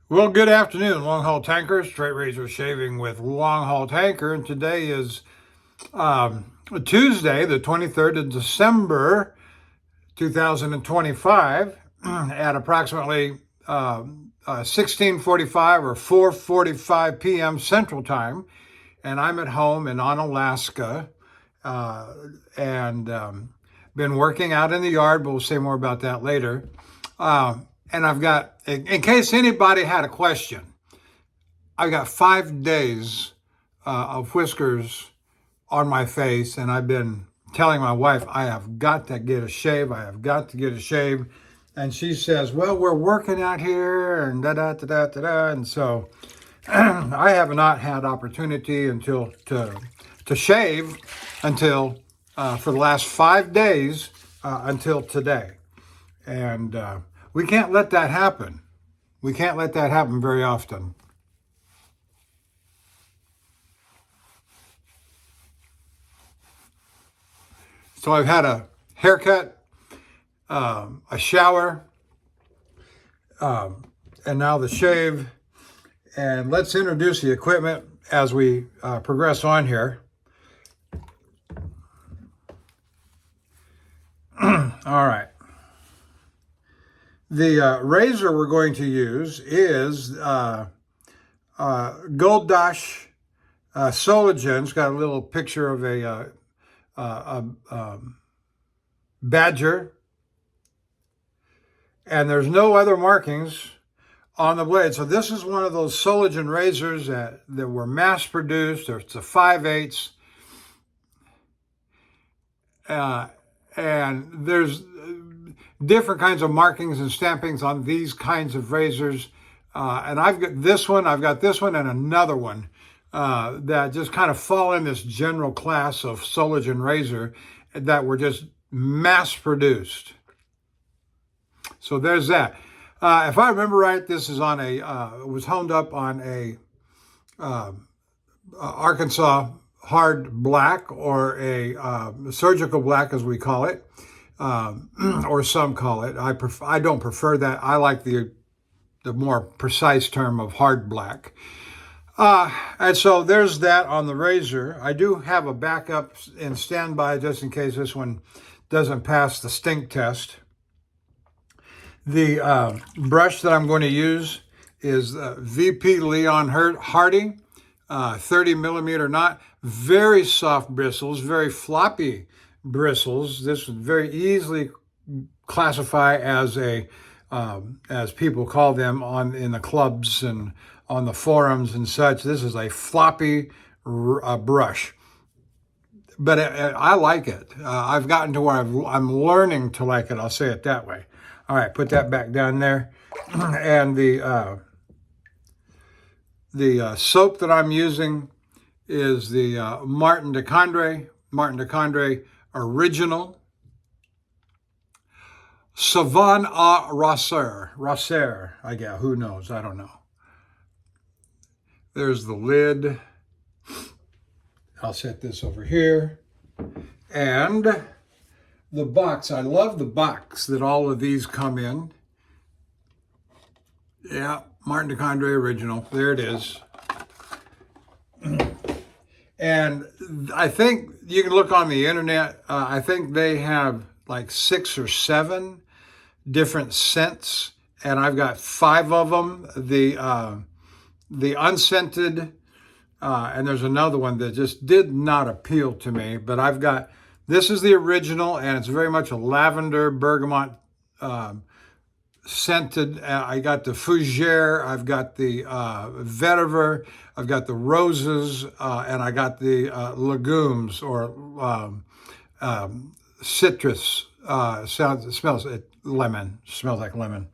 Well, good afternoon, Longhaultanker, straight razor shaving with Longhaultanker, and today is Tuesday, the 23rd of December, 2025, at approximately 16:45 or 4:45 p.m. Central Time, and I'm at home in Alaska, and been working out in the yard, but we'll say more about that later. And I've got, in case anybody had a question, I've got 5 days of whiskers on my face, and I've been telling my wife, I have got to get a shave. I have got to get a shave. And she says, well, we're working out here and da-da-da-da-da-da. And so I have not had opportunity until to shave until for the last 5 days until today. And we can't let that happen. We can't let that happen very often. So I've had a haircut, a shower, and now the shave. And let's introduce the equipment as we progress on here. All right. The razor we're going to use is Gold Dash Solagen. It's got a little picture of a badger, and there's no other markings on the blade. So this is one of those Solagen razors that were mass produced. It's a 5/8, and there's different kinds of markings and stampings on these kinds of razors. And I've got this one, and another one that just kind of fall in this general class of Solagen razor that were just mass produced. So there's that. If I remember right, this is on it was honed up on a Arkansas hard black, or a surgical black as we call it. Or some call it. I don't prefer that. I like the more precise term of hard black. And so there's that on the razor. I do have a backup in standby just in case this one doesn't pass the stink test. The brush that I'm going to use is VP Leon Hardy, 30 millimeter knot. Very soft bristles, very floppy bristles. This would very easily classify as as people call them in the clubs and on the forums and such. This is a floppy brush, but I like it. I've gotten to where I'm learning to like it. I'll say it that way. All right, put that back down there, and the soap that I'm using is the Martin de Condré Original Savon à Rosser, I guess. Who knows? I don't know. There's the lid. I'll set this over here. And the box. I love the box that all of these come in. Yeah, Martin de Condré Original. There it is. And I think you can look on the internet. I think they have like 6 or 7 different scents, and I've got 5 of them. The unscented, and there's another one that just did not appeal to me. But I've got, this is the original, and it's very much a lavender bergamot scented. I got the fougere, I've got the vetiver, I've got the roses, and I got the legumes, or citrus. It smells lemon. Smells like lemon.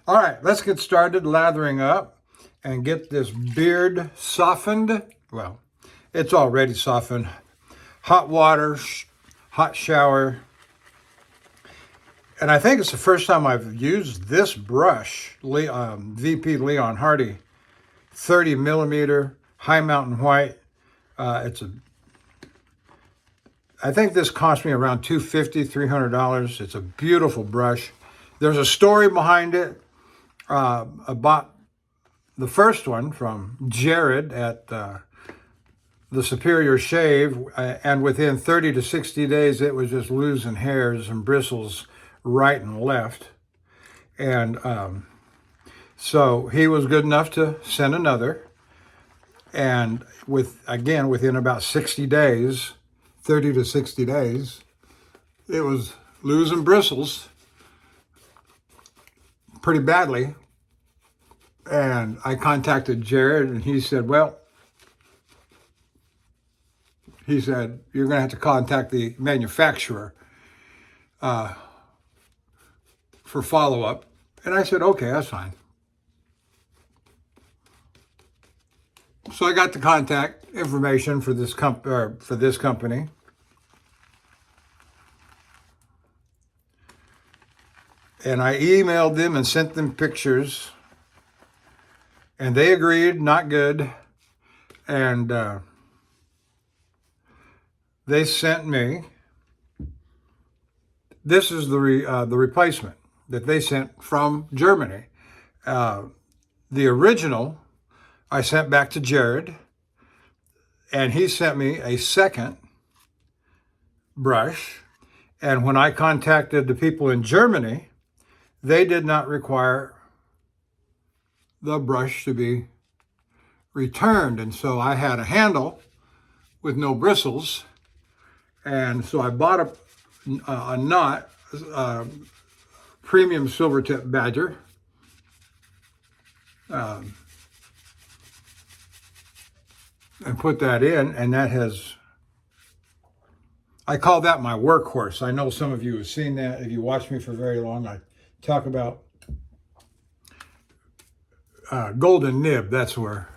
All right, let's get started lathering up and get this beard softened. Well, it's already softened. Hot water, hot shower. And I think it's the first time I've used this brush, VP Leon Hardy, 30 millimeter high mountain white. I think this cost me around $250, $300. It's a beautiful brush. There's a story behind it. I bought the first one from Jared at the Superior Shave, and within 30 to 60 days, it was just losing hairs and bristles right and left. And so he was good enough to send another. And within about 60 days, 30 to 60 days, it was losing bristles pretty badly. And I contacted Jared, and he said, well, you're going to have to contact the manufacturer for follow-up. And I said, okay, that's fine. So I got the contact information for this company. And I emailed them and sent them pictures. And they agreed, not good. And they sent me, this is the replacement that they sent from Germany. The original I sent back to Jared, and he sent me a second brush. And when I contacted the people in Germany, they did not require the brush to be returned. And so I had a handle with no bristles. And so I bought a knot, premium silver tip badger. And put that in, and that has, I call that my workhorse. I know some of you have seen that. If you watch me for very long, I talk about golden nib. That's where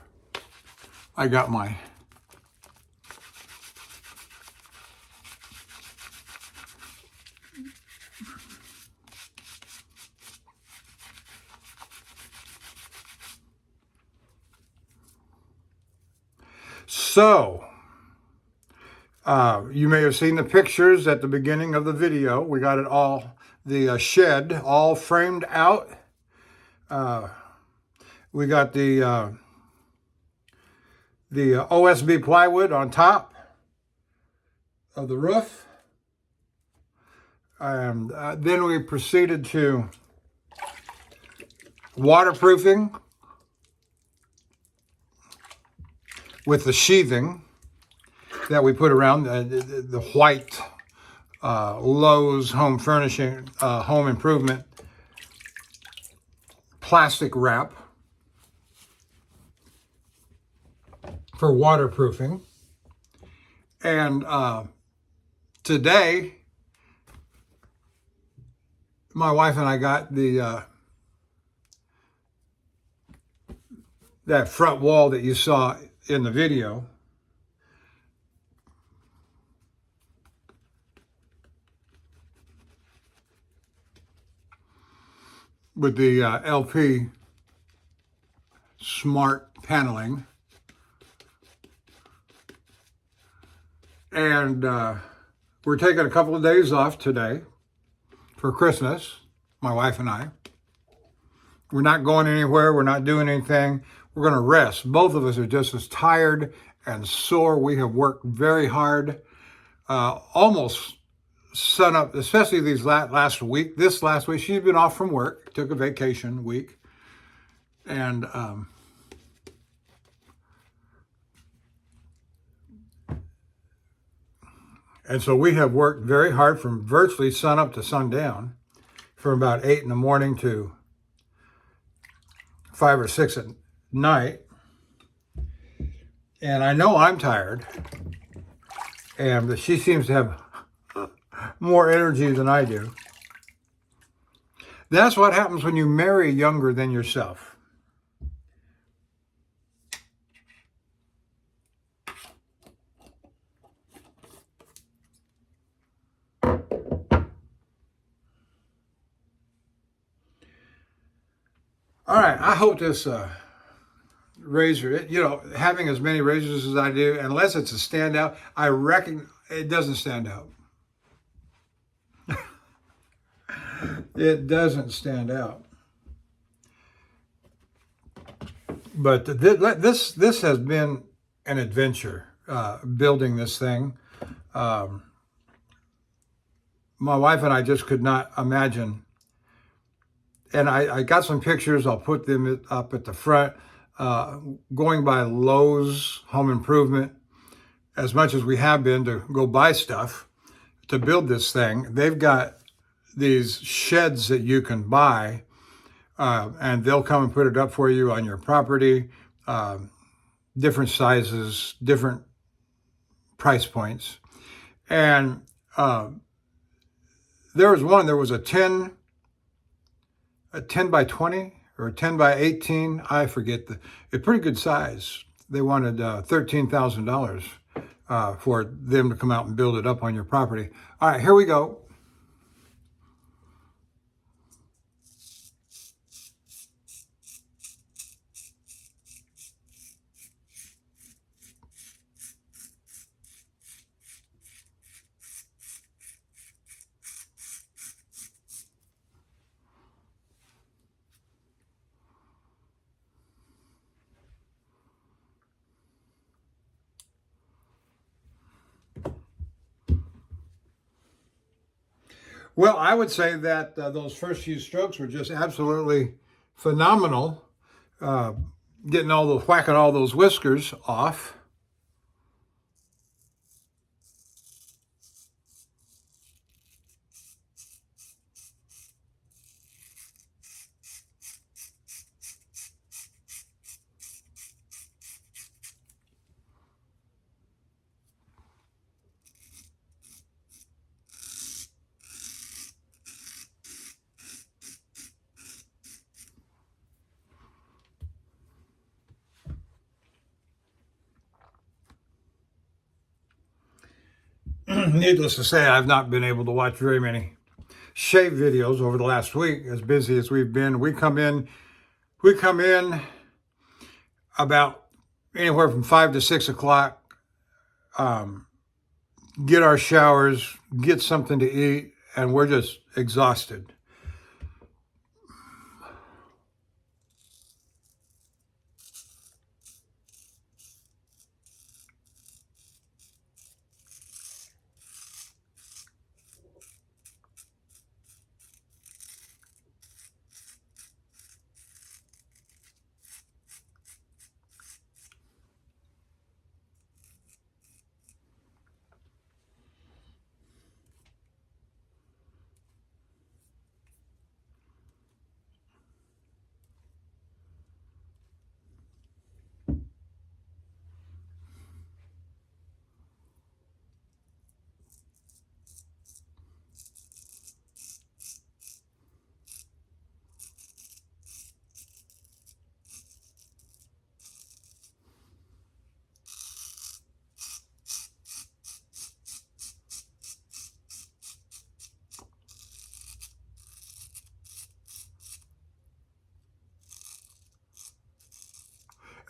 I got my So, you may have seen the pictures at the beginning of the video. We got it all, the shed all framed out. We got the OSB plywood on top of the roof. And then we proceeded to waterproofing with the sheathing that we put around the white Lowe's home furnishing, home improvement plastic wrap for waterproofing. And today, my wife and I got the that front wall that you saw in the video. With the LP smart paneling. And we're taking a couple of days off today for Christmas, my wife and I. We're not going anywhere. We're not doing anything. We're going to rest. Both of us are just as tired and sore. We have worked very hard, almost sun up, especially these last week. This last week, she's been off from work, took a vacation week. And so we have worked very hard from virtually sun up to sundown, from about 8 in the morning to 5 or 6 at night. And I know I'm tired, and she seems to have more energy than I do. That's what happens when you marry younger than yourself. All right, I hope this razor, having as many razors as I do, unless it's a standout, I reckon it doesn't stand out. It doesn't stand out. But this has been an adventure, building this thing. Um, my wife and I just could not imagine. And I got some pictures. I'll put them up at the front. Going by Lowe's Home Improvement, as much as we have been to go buy stuff to build this thing, they've got these sheds that you can buy, and they'll come and put it up for you on your property. Different sizes, different price points. And there was a 10 by 20 or a 10 by 18. I forget a pretty good size. They wanted $13,000 for them to come out and build it up on your property. All right, here we go. Well, I would say that those first few strokes were just absolutely phenomenal. Uh, whacking all those whiskers off. Needless to say, I've not been able to watch very many shave videos over the last week, as busy as we've been. We come in about anywhere from 5 to 6 o'clock, get our showers, get something to eat, and we're just exhausted.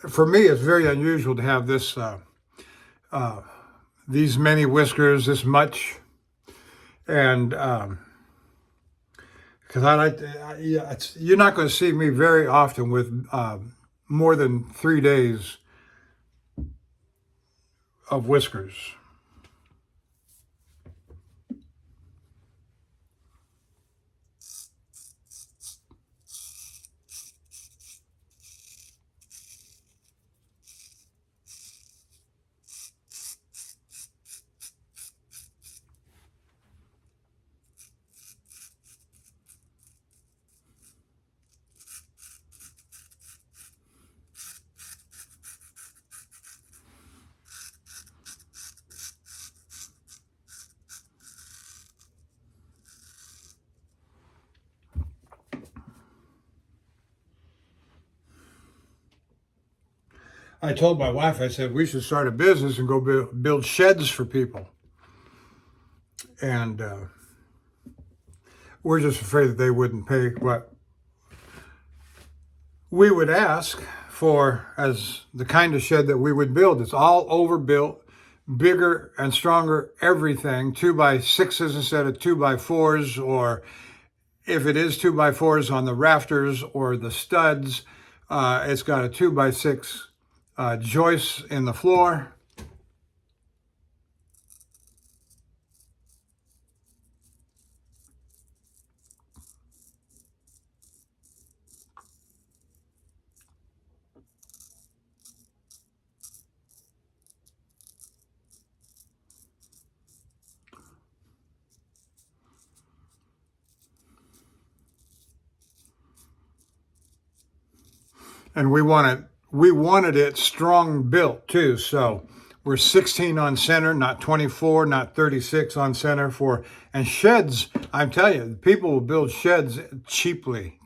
For me, it's very unusual to have these many whiskers, this much, and because you're not going to see me very often with more than 3 days of whiskers. I told my wife, I said, we should start a business and go build sheds for people. And we're just afraid that they wouldn't pay what we would ask for as the kind of shed that we would build. It's all overbuilt, bigger and stronger, everything, 2x6s instead of 2x4s, or if it is 2x4s on the rafters or the studs, It's got a 2x6 joist in the floor. And we wanted it strong built too. So we're 16 on center, not 24, not 36 on center for, and sheds, I'm telling you, people will build sheds cheaply.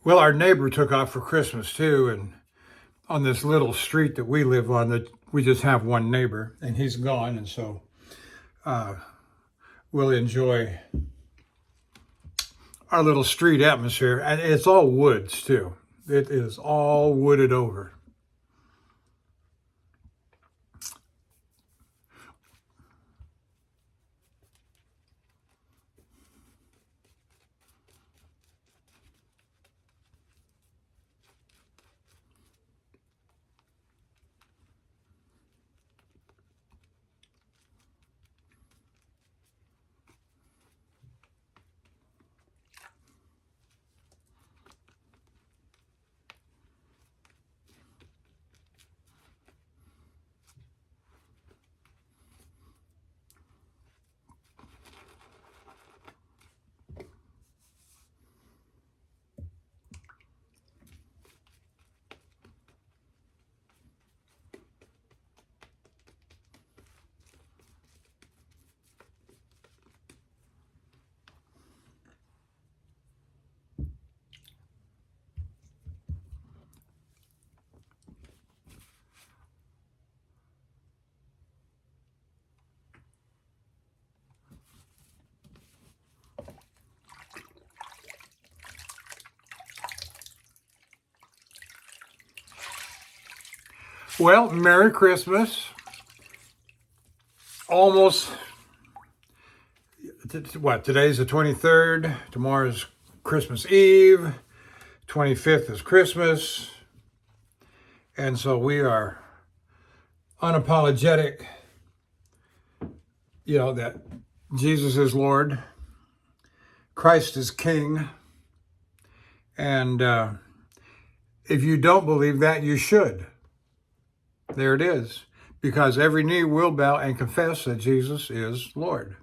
Well, our neighbor took off for Christmas too, and on this little street that we live on, that we just have one neighbor, and he's gone, and so uh, we'll enjoy our little street atmosphere. And it's all woods too. It is all wooded over. Well, Merry Christmas. Almost, today's the 23rd. Tomorrow's Christmas Eve. 25th is Christmas. And so we are unapologetic, that Jesus is Lord, Christ is King. And if you don't believe that, you should. There it is. Because every knee will bow and confess that Jesus is Lord.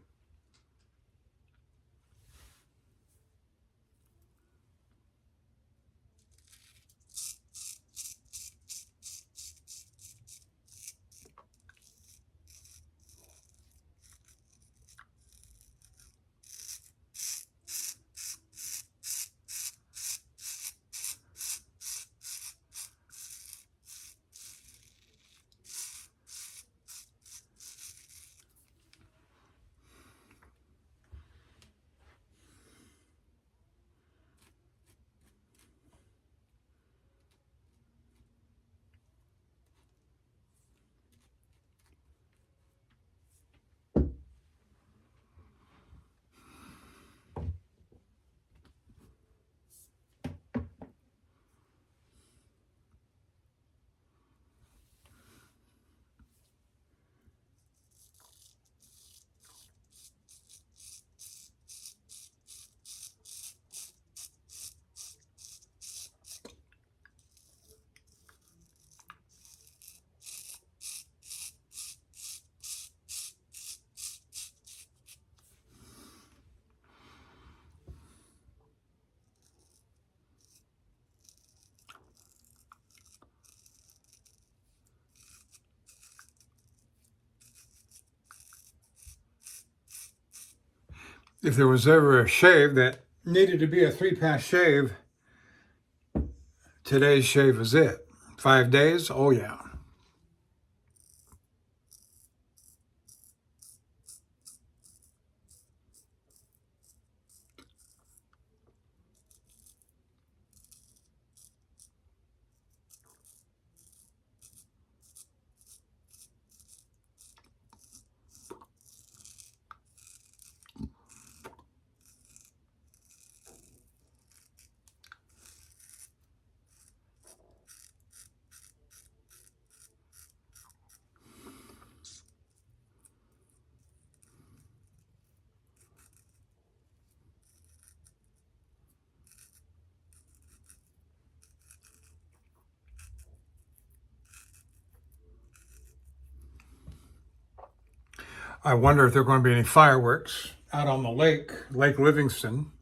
If there was ever a shave that needed to be a 3-pass shave, today's shave is it. 5 days? Oh, yeah. I wonder if there are going to be any fireworks out on the lake, Lake Livingston.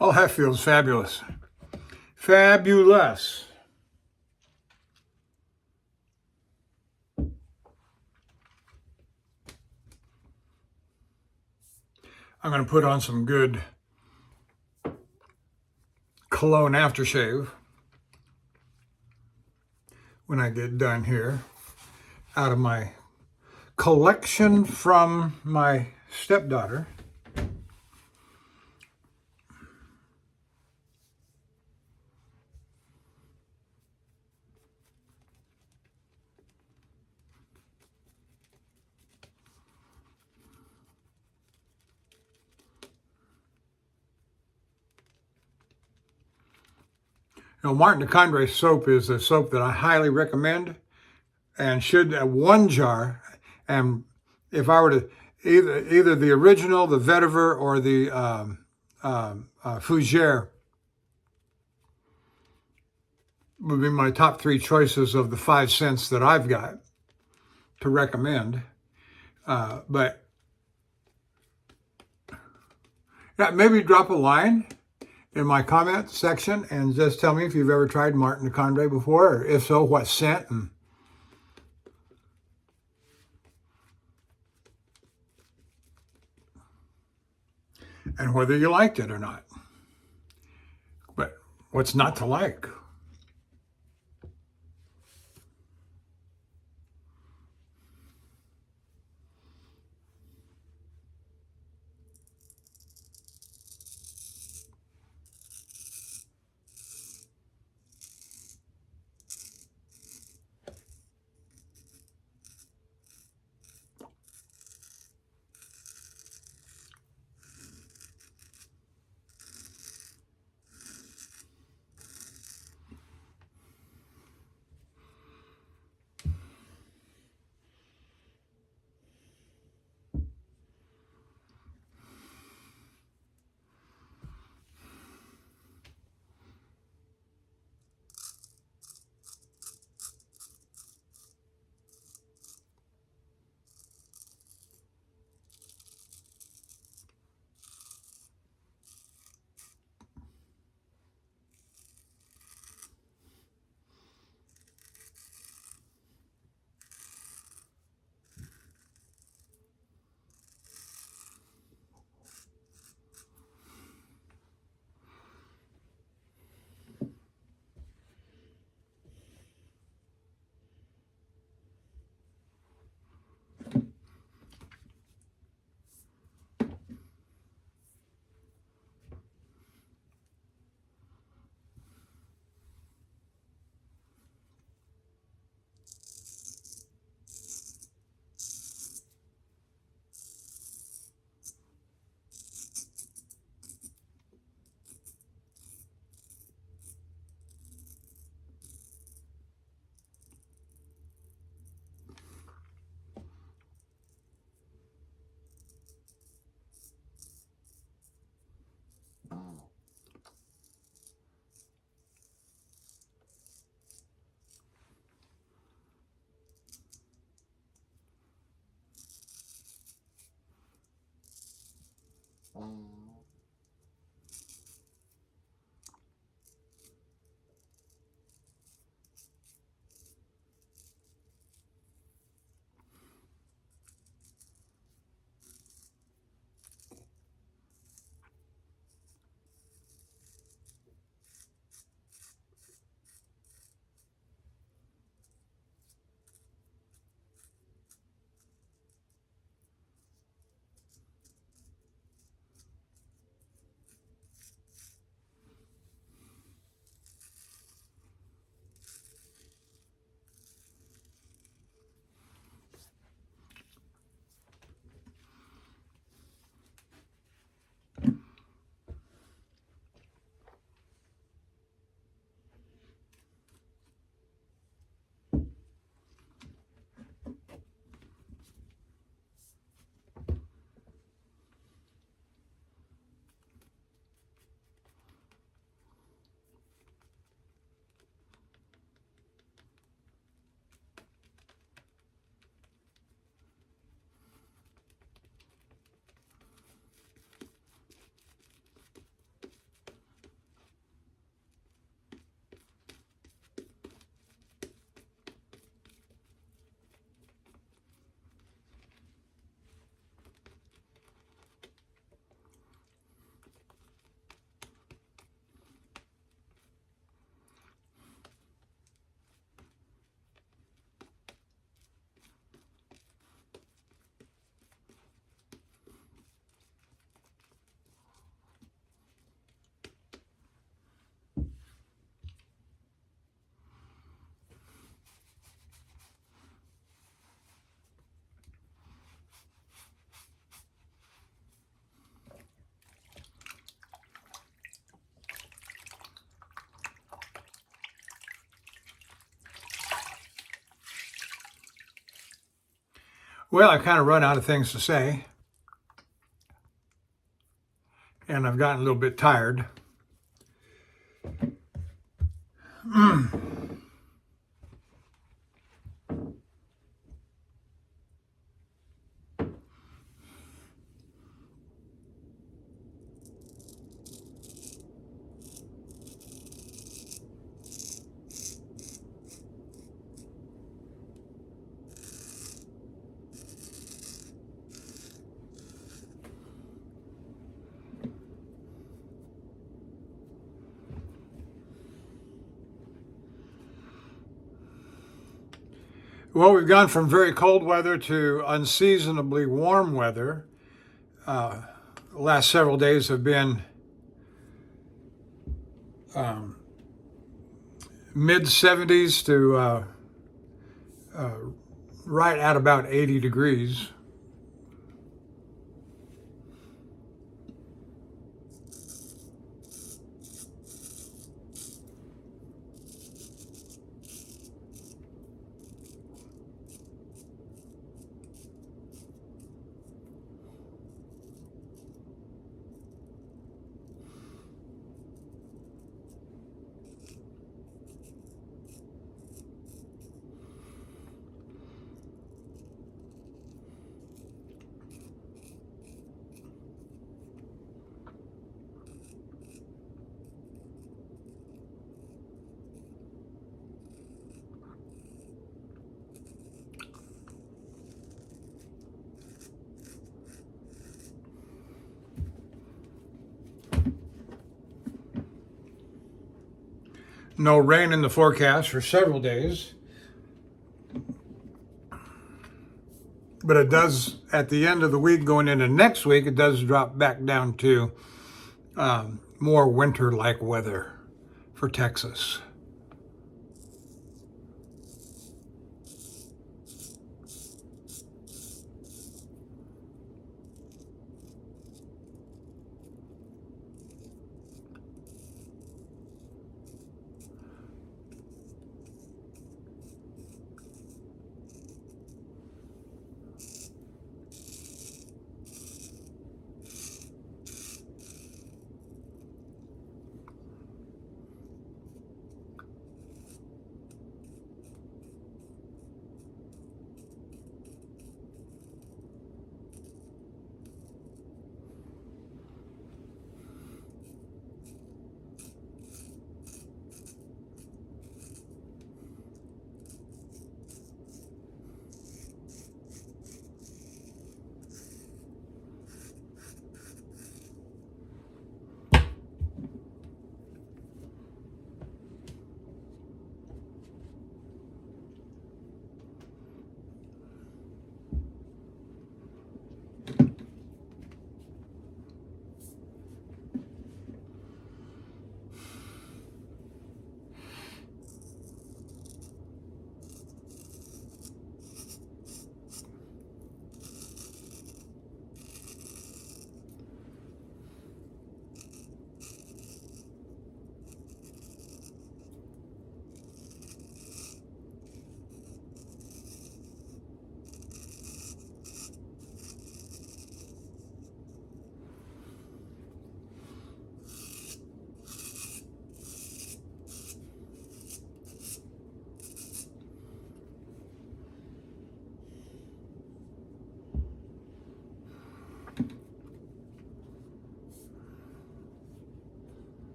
Oh, that feels fabulous. Fabulous. I'm going to put on some good cologne aftershave when I get done here, out of my collection from my stepdaughter. Martin de soap is a soap that I highly recommend, and should one jar. And if I were to either the original, the vetiver, or the fougere would be my top three choices of the 5 cents that I've got to recommend. But yeah, maybe drop a line in my comment section and just tell me if you've ever tried Martin de before, or if so, what scent, and whether you liked it or not. But what's not to like? Well, I've kind of run out of things to say, and I've gotten a little bit tired. Well, we've gone from very cold weather to unseasonably warm weather. The last several days have been mid 70s to right at about 80 degrees. No rain in the forecast for several days. But it does, at the end of the week, going into next week, it does drop back down to more winter-like weather for Texas.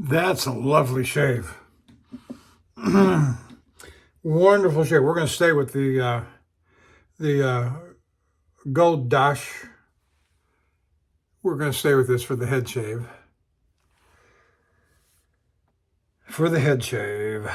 That's a lovely shave. Wonderful shave. We're going to stay with the Gold Dash. We're going to stay with this for the head shave. For the head shave.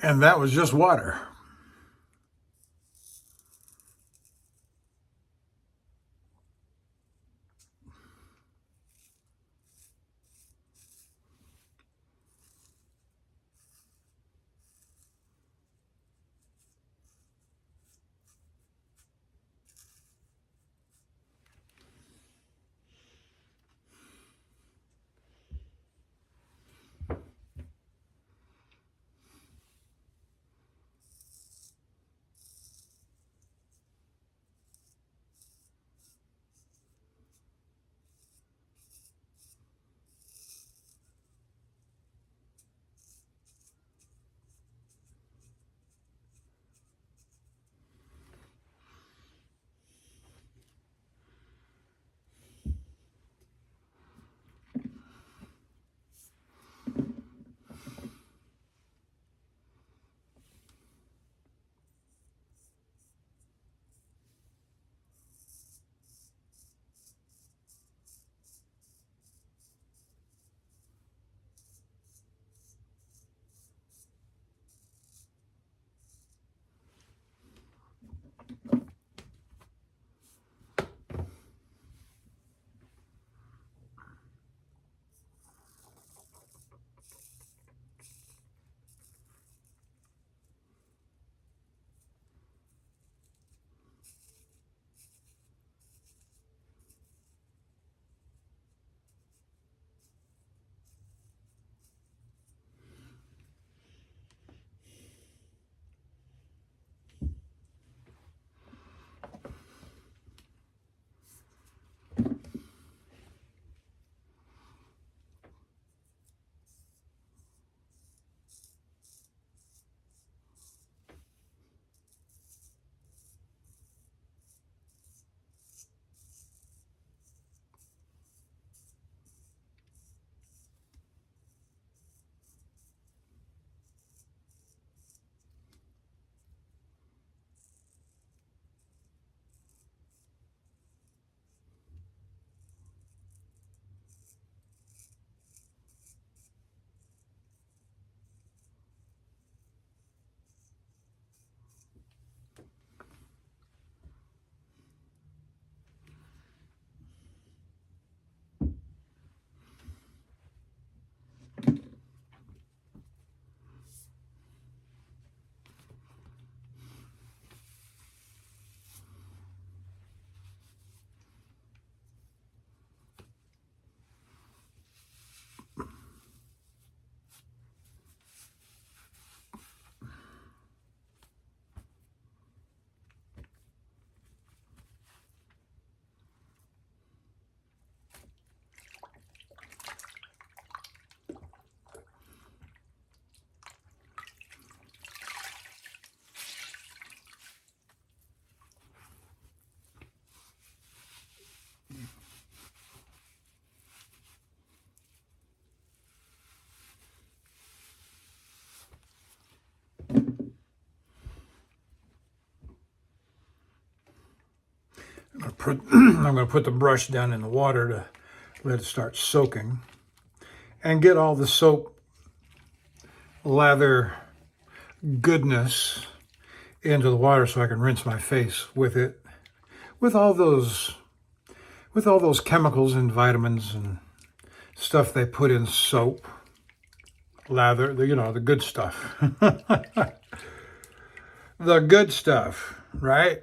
And that was just water. put I'm going to put the brush down in the water to let it start soaking and get all the soap lather goodness into the water so I can rinse my face with it, with all those chemicals and vitamins and stuff they put in soap, lather, the good stuff. The good stuff, right?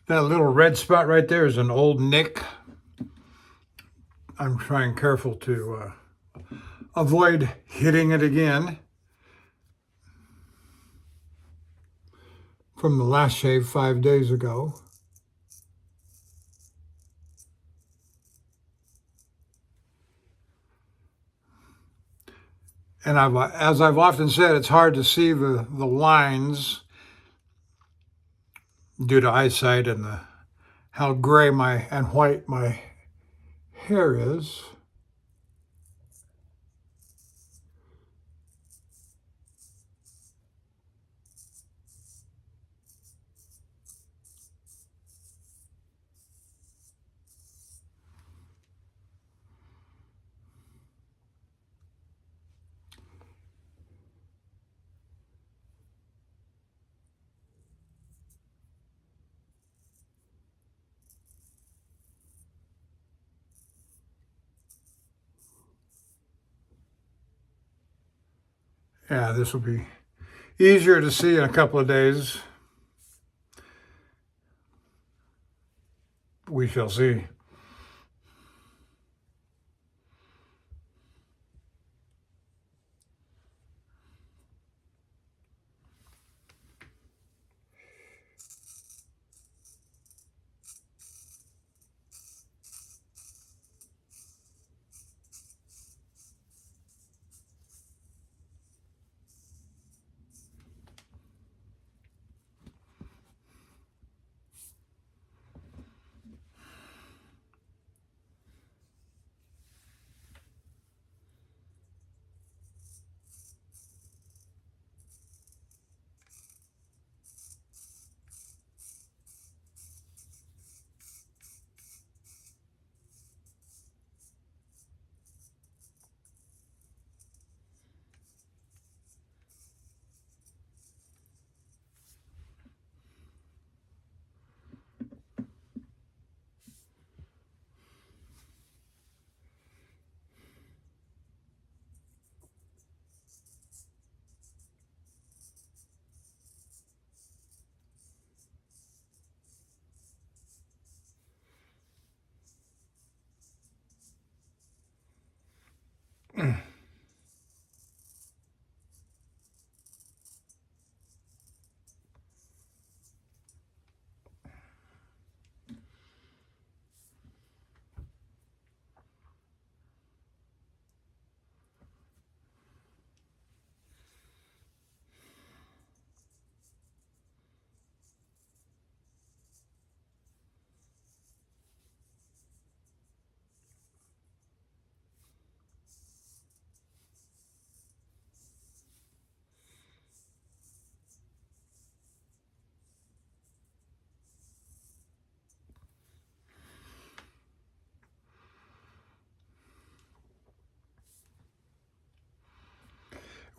That little red spot right there is an old nick. I'm trying careful to avoid hitting it again from the last shave 5 days ago. And as I've often said, it's hard to see the lines due to eyesight and how gray and white my hair is. Yeah, this will be easier to see in a couple of days. We shall see.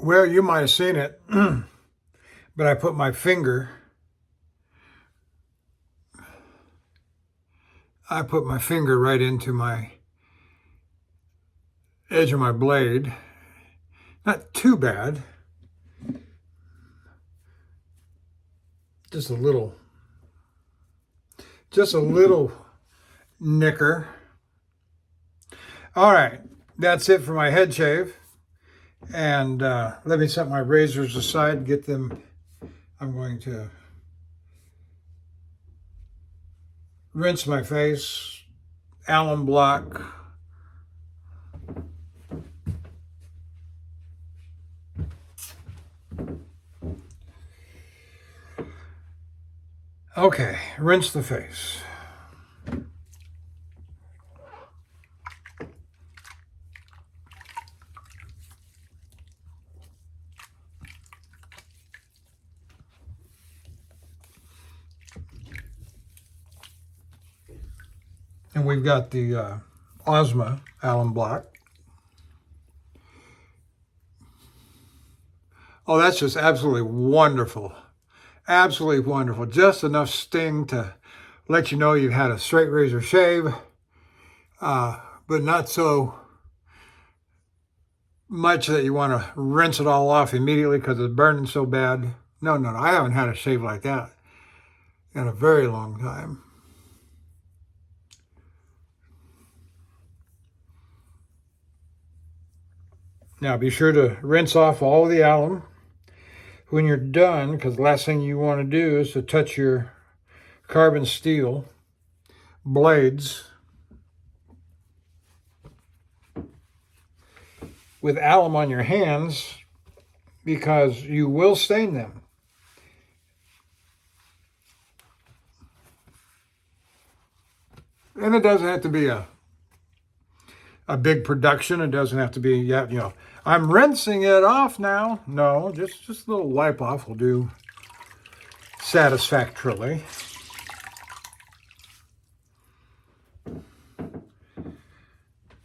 Well, you might have seen it, but I put my finger right into my edge of my blade. Not too bad. Just a little nicker. All right, that's it for my head shave. And let me set my razors aside, get them. I'm going to rinse my face, alum block. Okay, rinse the face. And we've got the Ozma alum block. Oh, that's just absolutely wonderful. Absolutely wonderful. Just enough sting to let you know you've had a straight razor shave, but not so much that you want to rinse it all off immediately because it's burning so bad. No. I haven't had a shave like that in a very long time. Now be sure to rinse off all of the alum when you're done, because the last thing you want to do is to touch your carbon steel blades with alum on your hands, because you will stain them. And it doesn't have to be a big production. It doesn't have to be, I'm rinsing it off now. No, just a little wipe off will do satisfactorily.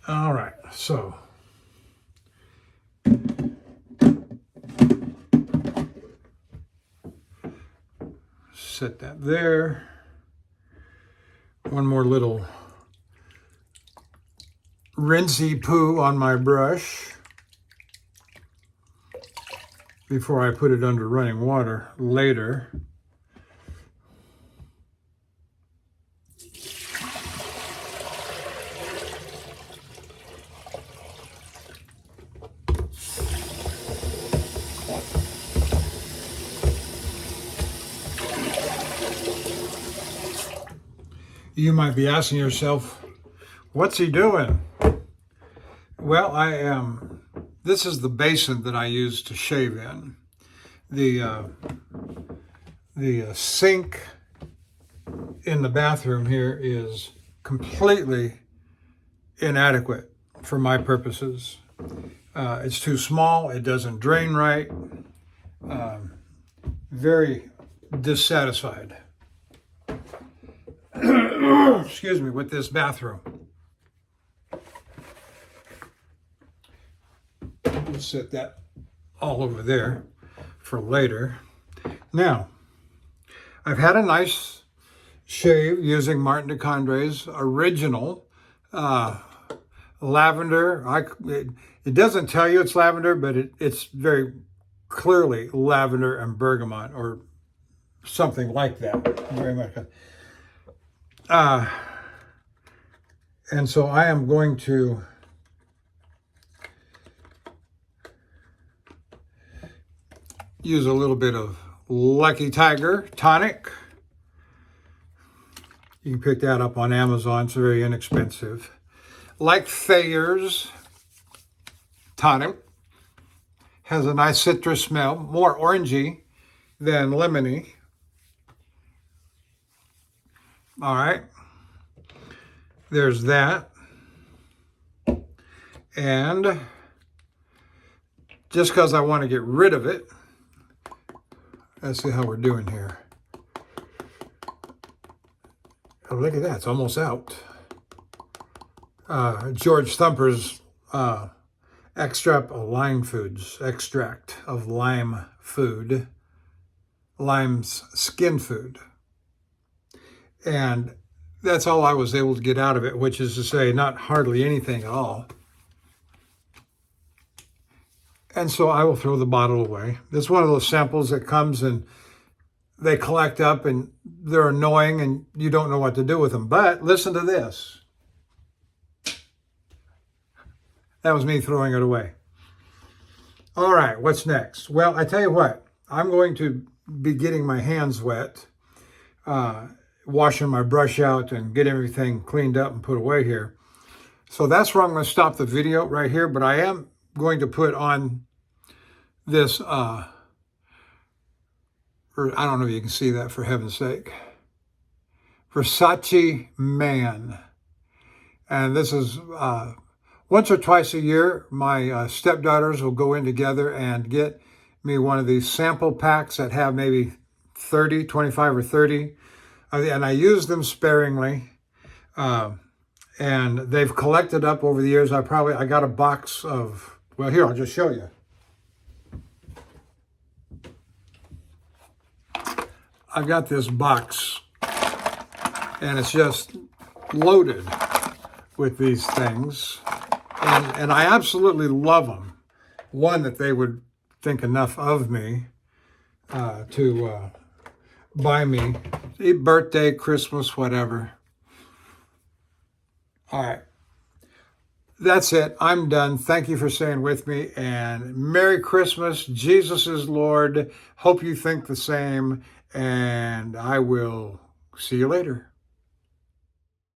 All right, so set that there. One more little rinsey poo on my brush before I put it under running water later. You might be asking yourself, what's he doing? Well, this is the basin that I use to shave in. The sink in the bathroom here is completely inadequate for my purposes. It's too small, it doesn't drain right. Very dissatisfied. Excuse me, with this bathroom. We'll set that all over there for later. Now, I've had a nice shave using Martin de Condré's original lavender. It doesn't tell you it's lavender, but it's very clearly lavender and bergamot, or something like that. Very much. And so I am going to use a little bit of Lucky Tiger tonic. You can pick that up on Amazon. It's very inexpensive. Like Thayer's tonic. Has a nice citrus smell, more orangey than lemony. All right. There's that. And just because I want to get rid of it, let's see how we're doing here. Oh, look at that. It's almost out. George Thumper's extract of lime food, lime's skin food. And that's all I was able to get out of it, which is to say, not hardly anything at all. And so I will throw the bottle away. It's one of those samples that comes in they collect up and they're annoying and you don't know what to do with them. But listen to this. That was me throwing it away. All right, what's next? Well, I tell you what, I'm going to be getting my hands wet, washing my brush out and get everything cleaned up and put away here. So that's where I'm going to stop the video right here, but I am going to put on this, or I don't know if you can see that, for heaven's sake, Versace Man. And this is once or twice a year, my stepdaughters will go in together and get me one of these sample packs that have maybe 25 or 30. And I use them sparingly. And they've collected up over the years. I got a box of, well, here, I'll just show you. I've got this box, and it's just loaded with these things. And I absolutely love them. One, that they would think enough of me to buy me a birthday, Christmas, whatever. All right. That's it. I'm done. Thank you for staying with me. And Merry Christmas. Jesus is Lord. Hope you think the same. And I will see you later.